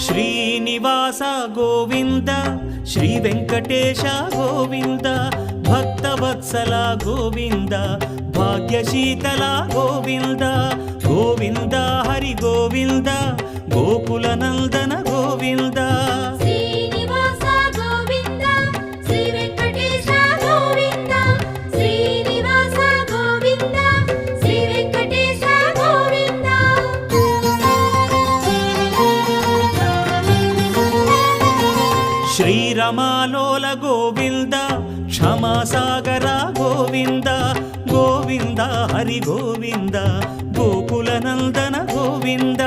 Srinivasa Govinda Shri Venkatesha Govinda Bhaktavatsala Govinda భాగ్యశీతల Govinda Govinda Hari Govinda Gokula Nandana Govinda Srinivasa Govinda Shri Venkatesha Govinda Srinivasa Govinda Shri Venkatesha Govinda శ్రీరమాలోల Govinda క్షమాసాగర Govinda Govinda Hari Govinda Gokula Nandana Govinda